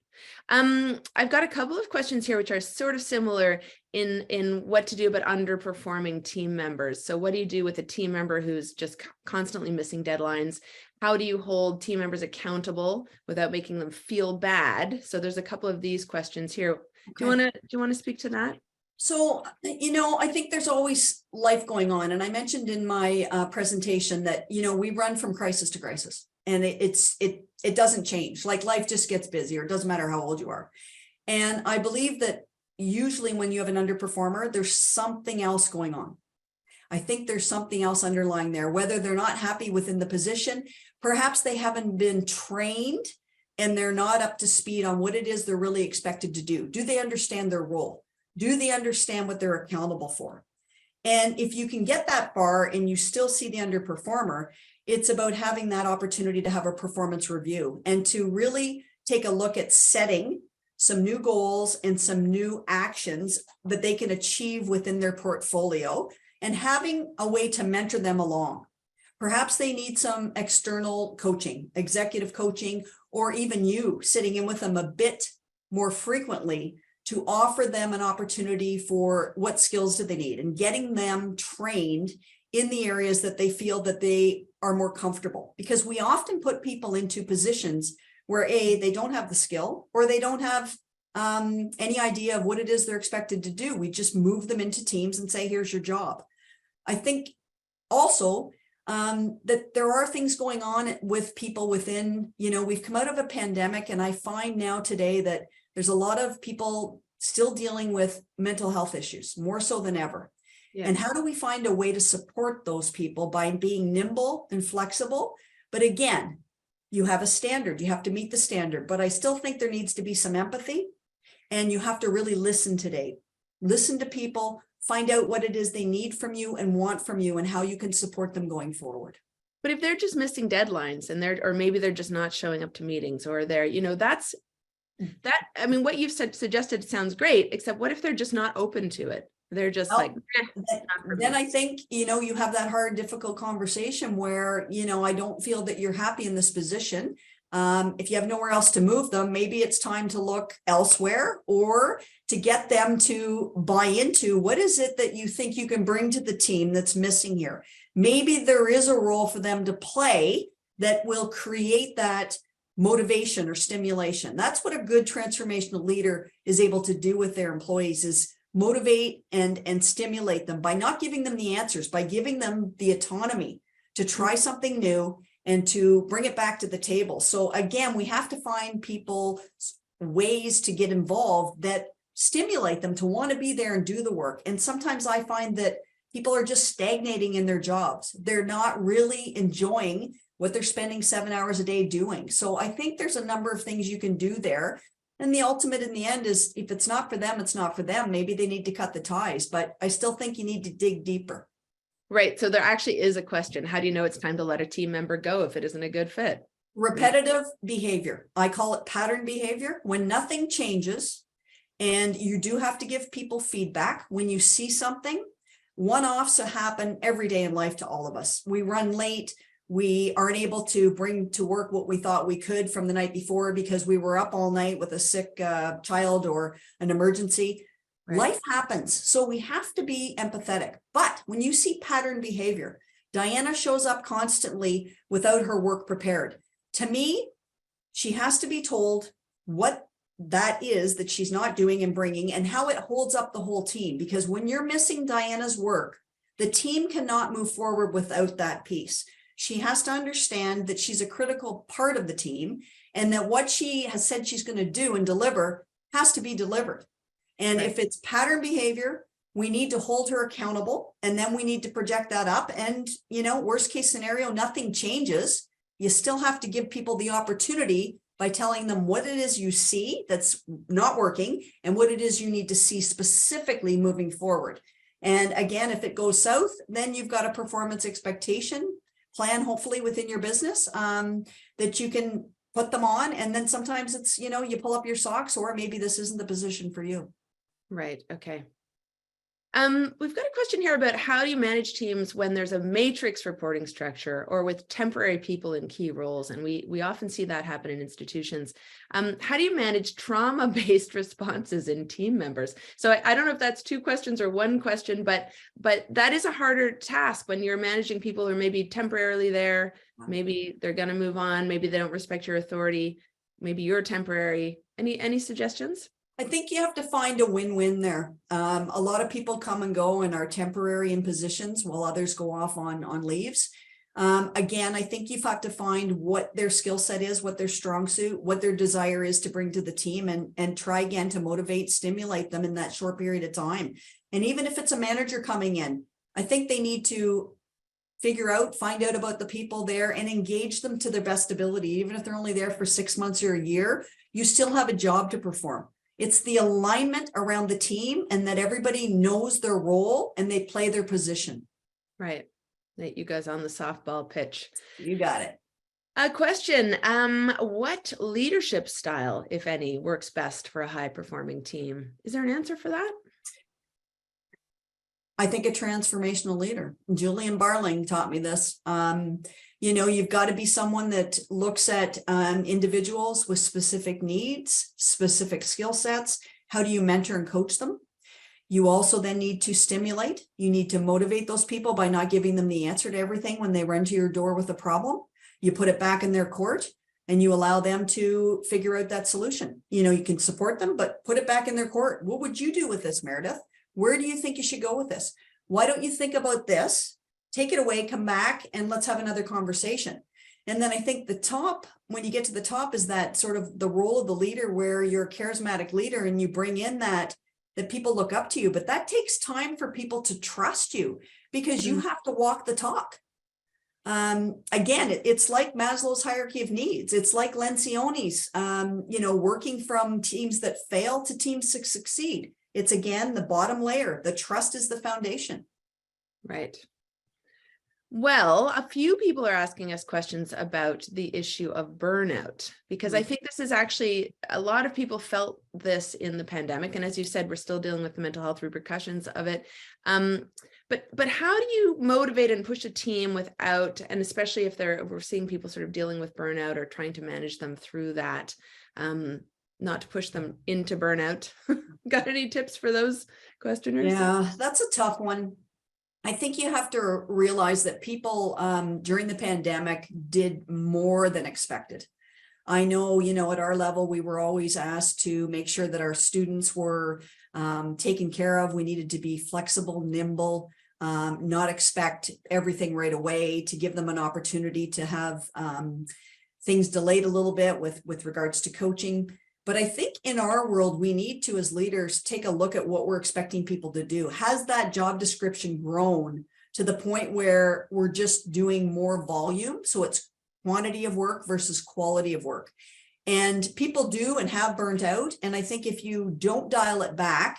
I've got a couple of questions here, which are sort of similar in what to do about underperforming team members. So what do you do with a team member who's just constantly missing deadlines? How do you hold team members accountable without making them feel bad? So there's a couple of these questions here. Okay. Do you want to speak to that? So, you know, I think there's always life going on. And I mentioned in my presentation that, you know, we run from crisis to crisis. And it doesn't change. Like life just gets busier. It doesn't matter how old you are. And I believe that usually when you have an underperformer, there's something else going on. I think there's something else underlying there, whether they're not happy within the position, perhaps they haven't been trained and they're not up to speed on what it is they're really expected to do. Do they understand their role? Do they understand what they're accountable for? And if you can get that far and you still see the underperformer, it's about having that opportunity to have a performance review and to really take a look at setting some new goals and some new actions that they can achieve within their portfolio and having a way to mentor them along. Perhaps they need some external coaching, executive coaching, or even you sitting in with them a bit more frequently to offer them an opportunity for what skills do they need and getting them trained in the areas that they feel that they are more comfortable, because we often put people into positions where they don't have the skill or they don't have any idea of what it is they're expected to do. We just move them into teams and say, here's your job. I think also that there are things going on with people within, you know, we've come out of a pandemic, and I find now today that there's a lot of people still dealing with mental health issues, more so than ever. Yeah. And how do we find a way to support those people by being nimble and flexible? But again, you have a standard, you have to meet the standard, but I still think there needs to be some empathy, and you have to really listen today. Listen to people, find out what it is they need from you and want from you and how you can support them going forward. But if they're just missing deadlines and or maybe they're just not showing up to meetings, or they're, I mean, what you've suggested sounds great, except what if they're just not open to it? They're just then I think, you have that hard, difficult conversation where, I don't feel that you're happy in this position. If you have nowhere else to move them, maybe it's time to look elsewhere, or to get them to buy into what is it that you think you can bring to the team that's missing here. Maybe there is a role for them to play that will create that motivation or stimulation. That's what a good transformational leader is able to do with their employees, is motivate and stimulate them by not giving them the answers, by giving them the autonomy to try something new and to bring it back to the table. So again, we have to find people ways to get involved that stimulate them to want to be there and do the work. And sometimes I find that people are just stagnating in their jobs. They're not really enjoying what they're spending 7 hours a day doing. So I think there's a number of things you can do there. And the ultimate in the end is, if it's not for them, it's not for them. Maybe they need to cut the ties, but I still think you need to dig deeper. Right. So there actually is a question. How do you know it's time to let a team member go if it isn't a good fit? Repetitive behavior. I call it pattern behavior. When nothing changes, and you do have to give people feedback when you see something. One-offs happen every day in life to all of us. We run late. We aren't able to bring to work what we thought we could from the night before because we were up all night with a sick child or an emergency. Right. Life happens. So we have to be empathetic. But when you see pattern behavior, Diana shows up constantly without her work prepared. To me, she has to be told what that is that she's not doing and bringing, and how it holds up the whole team. Because when you're missing Diana's work, the team cannot move forward without that piece. She has to understand that she's a critical part of the team, and that what she has said she's going to do and deliver has to be delivered. And if it's pattern behavior, we need to hold her accountable, and then we need to project that up. And, worst case scenario, nothing changes. You still have to give people the opportunity by telling them what it is you see that's not working and what it is you need to see specifically moving forward. And again, if it goes south, then you've got a performance expectation plan, hopefully within your business, that you can put them on. And then sometimes it's, you pull up your socks, or maybe this isn't the position for you. Right. Okay. We've got a question here about how do you manage teams when there's a matrix reporting structure or with temporary people in key roles? And we often see that happen in institutions. How do you manage trauma-based responses in team members? So I don't know if that's two questions or one question, but that is a harder task when you're managing people who are maybe temporarily there. Maybe they're going to move on. Maybe they don't respect your authority. Maybe you're temporary. Any suggestions? I think you have to find a win-win there. A lot of people come and go and are temporary in positions while others go off on leaves. Again, I think you've got to find what their skill set is, what their strong suit, what their desire is to bring to the team, and try again to motivate, stimulate them in that short period of time. And even if it's a manager coming in, I think they need to find out about the people there and engage them to their best ability. Even if they're only there for 6 months or a year, you still have a job to perform. It's the alignment around the team and that everybody knows their role and they play their position. Right. That you guys on the softball pitch. You got it. A question. What leadership style, if any, works best for a high-performing team? Is there an answer for that? I think a transformational leader. Julian Barling taught me this. You've got to be someone that looks at individuals with specific needs, specific skill sets. How do you mentor and coach them? You also then need to stimulate. You need to motivate those people by not giving them the answer to everything when they run to your door with a problem. You put it back in their court and you allow them to figure out that solution. You can support them, but put it back in their court. What would you do with this, Meredith? Where do you think you should go with this? Why don't you think about this? Take it away, come back, and let's have another conversation. And then I think the top, when you get to the top, is that sort of the role of the leader where you're a charismatic leader and you bring in that people look up to you. But that takes time for people to trust you because you have to walk the talk. Again, it's like Maslow's hierarchy of needs. It's like Lencioni's, working from teams that fail to teams that succeed. It's again, the bottom layer. The trust is the foundation. Right. Well, a few people are asking us questions about the issue of burnout, because I think this is actually, a lot of people felt this in the pandemic. And as you said, we're still dealing with the mental health repercussions of it. But how do you motivate and push a team without, and especially if we're seeing people sort of dealing with burnout or trying to manage them through that, not to push them into burnout? Got any tips for those questioners? Yeah, that's a tough one. I think you have to realize that people during the pandemic did more than expected. I know, at our level, we were always asked to make sure that our students were taken care of. We needed to be flexible, nimble, not expect everything right away, to give them an opportunity to have things delayed a little bit with regards to coaching. But I think in our world, we need to, as leaders, take a look at what we're expecting people to do. Has that job description grown to the point where we're just doing more volume? So it's quantity of work versus quality of work. And people do and have burnt out. And I think if you don't dial it back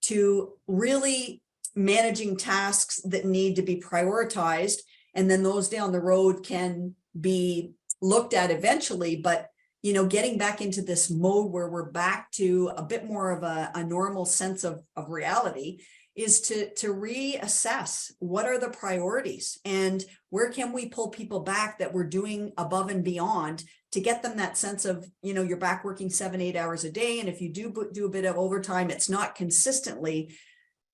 to really managing tasks that need to be prioritized, and then those down the road can be looked at eventually, but getting back into this mode where we're back to a bit more of a normal sense of reality, is to reassess what are the priorities and where can we pull people back that we're doing above and beyond to get them that sense of, you're back working 7-8 hours a day. And if you do a bit of overtime, it's not consistently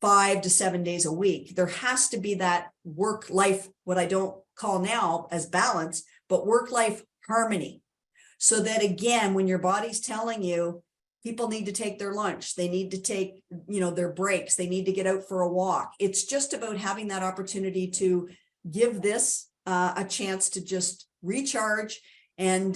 5 to 7 days a week. There has to be that work life, what I don't call now as balance, but work life harmony. So that again, when your body's telling you people need to take their lunch, they need to take, their breaks, they need to get out for a walk. It's just about having that opportunity to give this a chance to just recharge and,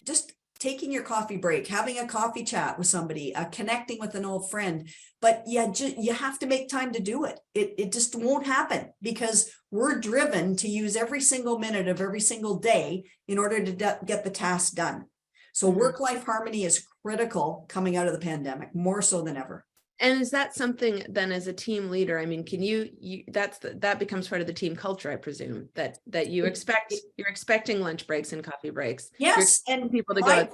just taking your coffee break, having a coffee chat with somebody, connecting with an old friend. But yeah, you have to make time to do it. It just won't happen because we're driven to use every single minute of every single day in order to get the task done. So work-life harmony is critical coming out of the pandemic, more so than ever. And is that something then as a team leader? I mean, can that becomes part of the team culture, I presume, that you're expecting lunch breaks and coffee breaks. Yes, and people to go.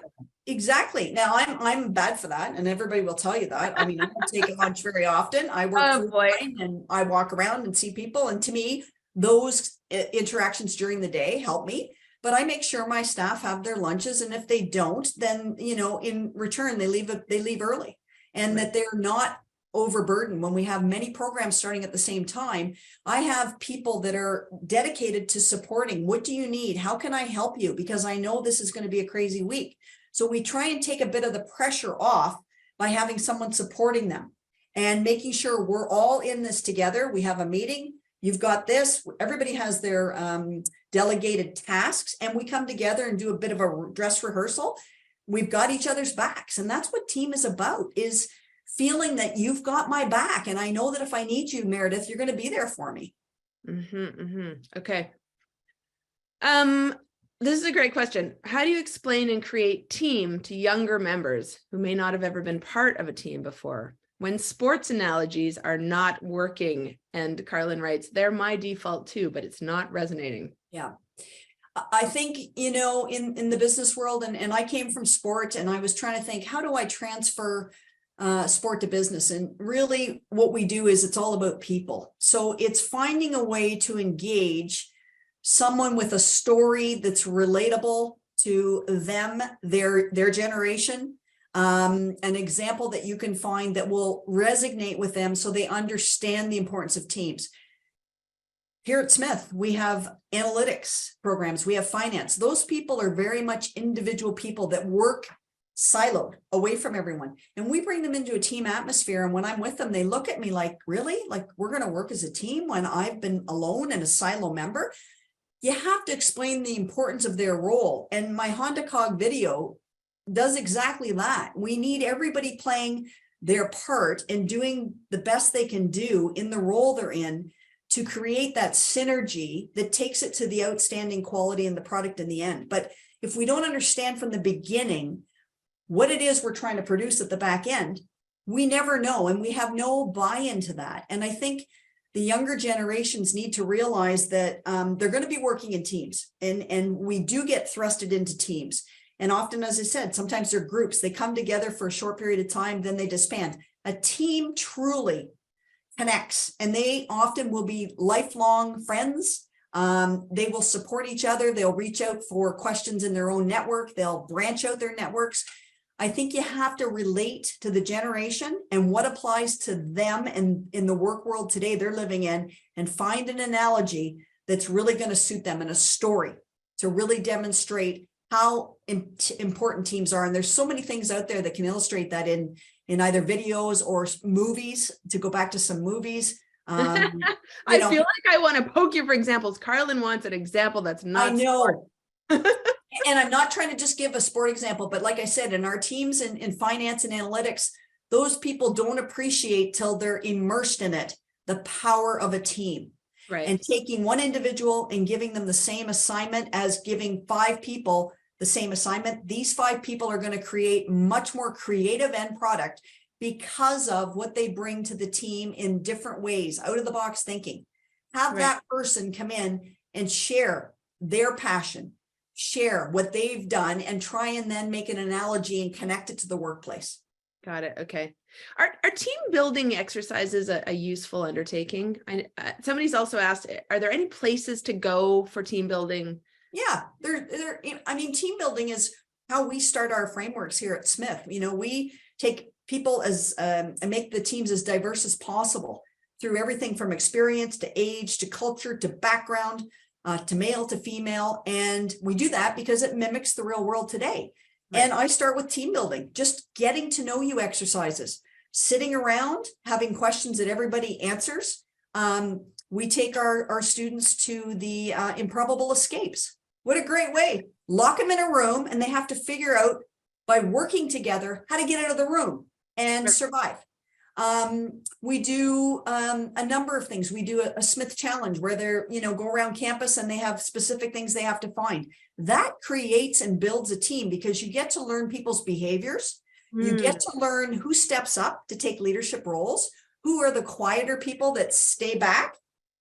Exactly. Now I'm bad for that, and everybody will tell you that. I mean, I don't take lunch very often. I work full-time and I walk around and see people, and to me, those interactions during the day help me. But I make sure my staff have their lunches, and if they don't, then in return they leave early. And that they're not overburdened. When we have many programs starting at the same time, I have people that are dedicated to supporting. What do you need? How can I help you? Because I know this is going to be a crazy week. So we try and take a bit of the pressure off by having someone supporting them and making sure we're all in this together. We have a meeting. You've got this. Everybody has their delegated tasks, and we come together and do a bit of a dress rehearsal. We've got each other's backs, and that's what team is about, is feeling that you've got my back. And I know that if I need you, Meredith, you're going to be there for me. Okay. This is a great question. How do you explain and create team to younger members who may not have ever been part of a team before, when sports analogies are not working? And Carlin writes, they're my default too, but it's not resonating. Yeah. I think, in the business world, and I came from sport, and I was trying to think, how do I transfer sport to business? And really what we do is it's all about people. So it's finding a way to engage someone with a story that's relatable to them, their generation, an example that you can find that will resonate with them so they understand the importance of teams. Here at Smith, we have analytics programs, we have finance. Those people are very much individual people that work siloed away from everyone. And we bring them into a team atmosphere. And when I'm with them, they look at me like, really? Like, we're going to work as a team when I've been alone and a silo member? You have to explain the importance of their role. And my Honda Cog video does exactly that. We need everybody playing their part and doing the best they can do in the role they're in, to create that synergy that takes it to the outstanding quality in the product in the end. But if we don't understand from the beginning what it is we're trying to produce at the back end, we never know, and we have no buy-in to that. And I think the younger generations need to realize that they're going to be working in teams, and we do get thrusted into teams. And often, as I said, sometimes they're groups. They come together for a short period of time, then they disband. A team truly connects, and they often will be lifelong friends. They will support each other. They'll reach out for questions in their own network. They'll branch out their networks. I think you have to relate to the generation and what applies to them and in the work world today they're living in, and find an analogy that's really going to suit them, and a story to really demonstrate how important teams are. And there's so many things out there that can illustrate that in either videos or movies, to go back to some movies. I feel like I want to poke you for examples. Carlin wants an example that's not. I know. And I'm not trying to just give a sport example, but like I said, in our teams in finance and analytics, those people don't appreciate till they're immersed in it, the power of a team. Right. And taking one individual and giving them the same assignment as giving 5 people the same assignment. These 5 people are going to create much more creative end product because of what they bring to the team in different ways, out of the box thinking. Have that person come in and share their passion, share what they've done, and try and then make an analogy and connect it to the workplace. Got it. Okay. Are team building exercises a useful undertaking? Somebody's also asked, are there any places to go for team building? Yeah, I mean, team building is how we start our frameworks here at Smith. You know, we take people as and make the teams as diverse as possible through everything from experience to age to culture to background, to male to female. And we do that because it mimics the real world today. Right. And I start with team building, just getting to know you exercises, sitting around, having questions that everybody answers. We take our students to the improbable escapes. What a great way. Lock them in a room and they have to figure out by working together how to get out of the room and survive. We do a number of things. We do a Smith challenge where they're, go around campus and they have specific things they have to find. That creates and builds a team because you get to learn people's behaviors. You get to learn who steps up to take leadership roles, who are the quieter people that stay back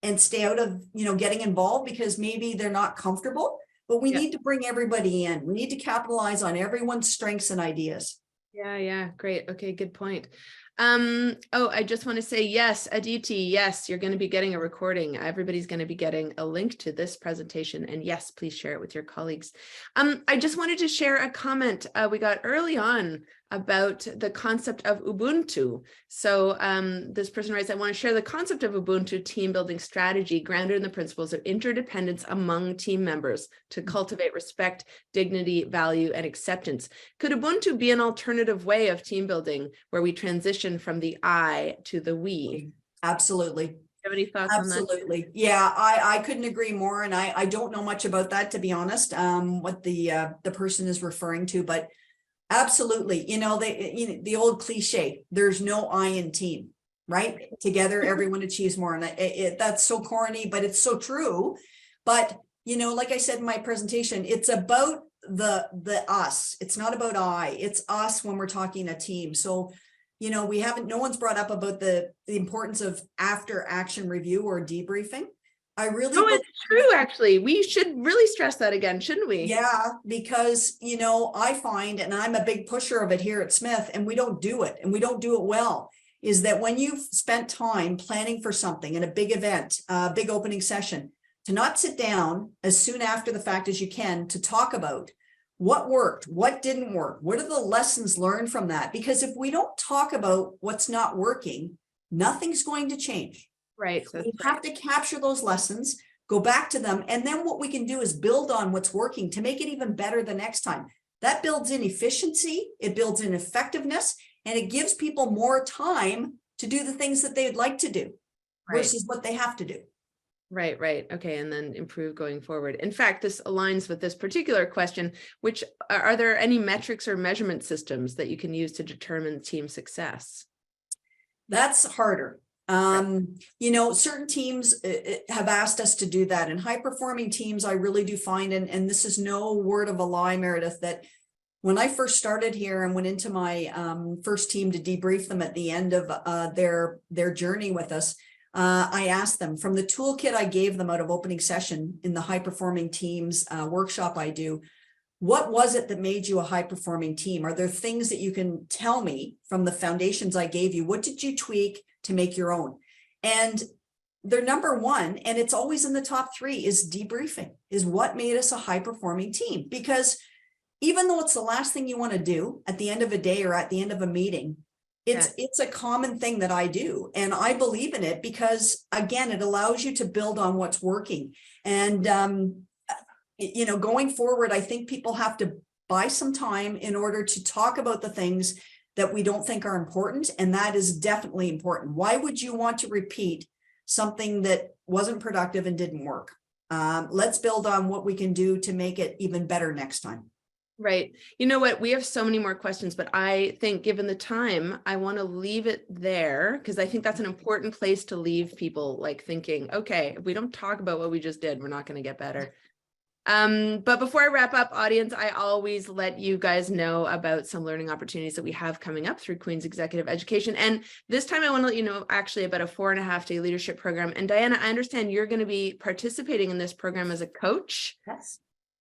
and stay out of, getting involved because maybe they're not comfortable. But we need to bring everybody in. We need to capitalize on everyone's strengths and ideas. Yeah. Great. Okay. Good point. I just want to say, yes, Aditi, yes, you're going to be getting a recording. Everybody's going to be getting a link to this presentation, and yes, please share it with your colleagues. I just wanted to share a comment we got early on about the concept of Ubuntu. So this person writes, I want to share the concept of Ubuntu team building strategy grounded in the principles of interdependence among team members to cultivate respect, dignity, value, and acceptance. Could Ubuntu be an alternative way of team building where we transition from the I to the we? Absolutely. Do you have any thoughts on that? Absolutely. Yeah, I couldn't agree more. And I don't know much about that, to be honest, what the person is referring to, but absolutely. The old cliche, there's no I in team, right? Together, everyone achieves more. And that's so corny, but it's so true. But, like I said in my presentation, it's about the us. It's not about I, it's us when we're talking a team. So, no one's brought up about the importance of after action review or debriefing. It's true, actually. We should really stress that again, shouldn't we? Yeah, because, I find, and I'm a big pusher of it here at Smith, and we don't do it, and we don't do it well, is that when you've spent time planning for something in a big event, a big opening session, to not sit down as soon after the fact as you can to talk about what worked, what didn't work, what are the lessons learned from that? Because if we don't talk about what's not working, nothing's going to change. Right. So we have to capture those lessons, go back to them. And then what we can do is build on what's working to make it even better the next time. That builds in efficiency, it builds in effectiveness, and it gives people more time to do the things that they'd like to do versus what they have to do. Right. Okay. And then improve going forward. In fact, this aligns with this particular question, which are there any metrics or measurement systems that you can use to determine team success? That's harder. Certain teams have asked us to do that, and high performing teams, I really do find, and this is no word of a lie, Meredith, that When I first started here and went into my first team to debrief them at the end of their journey with us, I asked them from the toolkit I gave them out of opening session in the high performing teams workshop I do, what was it that made you a high performing team? Are there things that you can tell me from the foundations I gave you? What did you tweak to make your own? And their number one, and it's always in the top three, is debriefing, is what made us a high performing team. Because even though it's the last thing you want to do at the end of a day or at the end of a meeting, it's a common thing that I do. And I believe in it because, again, it allows you to build on what's working. And, going forward, I think people have to buy some time in order to talk about the things that we don't think are important. And that is definitely important. Why would you want to repeat something that wasn't productive and didn't work? Let's build on what we can do to make it even better next time. Right. You know what? We have so many more questions, but I think given the time, I want to leave it there because I think that's an important place to leave people like thinking, okay, if we don't talk about what we just did, we're not going to get better. But before I wrap up, audience, I always let you guys know about some learning opportunities that we have coming up through Queen's Executive Education. And this time I want to let you know actually about a 4.5-day leadership program. And Diana, I understand you're going to be participating in this program as a coach. Yes.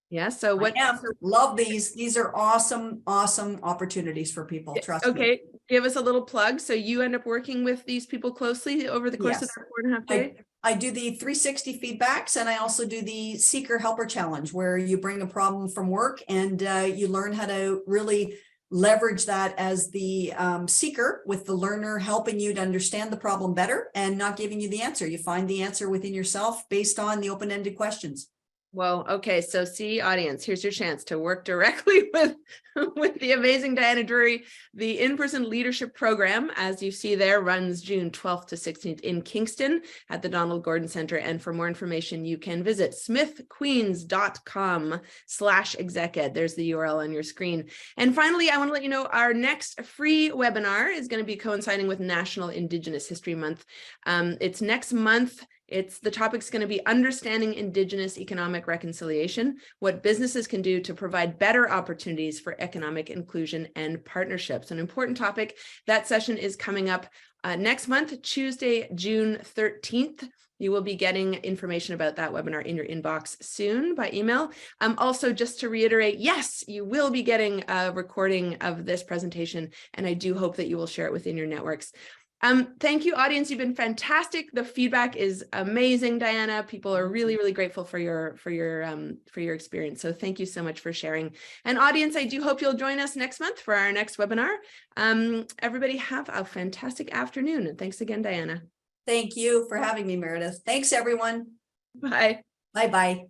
Yeah. So what? Love these. These are awesome, awesome opportunities for people. Trust me. Okay. Give us a little plug. So you end up working with these people closely over the course of that 4.5 days? I do the 360 feedbacks, and I also do the Seeker Helper Challenge, where you bring a problem from work and you learn how to really leverage that as the seeker, with the learner helping you to understand the problem better and not giving you the answer. You find the answer within yourself based on the open-ended questions. Well, okay. So see, audience, here's your chance to work directly with the amazing Diana Drury. The in-person leadership program, as you see there, runs June 12th to 16th in Kingston at the Donald Gordon Center. And for more information, you can visit smithqueens.com/execed. There's the URL on your screen. And finally, I want to let you know our next free webinar is going to be coinciding with National Indigenous History Month. It's next month. The topic's going to be understanding Indigenous economic reconciliation, what businesses can do to provide better opportunities for economic inclusion and partnerships. An important topic. That session is coming up next month, Tuesday, June 13th. You will be getting information about that webinar in your inbox soon by email. Also, just to reiterate, yes, you will be getting a recording of this presentation, and I do hope that you will share it within your networks. Thank you, audience. You've been fantastic. The feedback is amazing, Diana. People are really, really grateful for your experience. So thank you so much for sharing. And audience, I do hope you'll join us next month for our next webinar. Everybody have a fantastic afternoon. And thanks again, Diana. Thank you for having me, Meredith. Thanks, everyone. Bye. Bye-bye.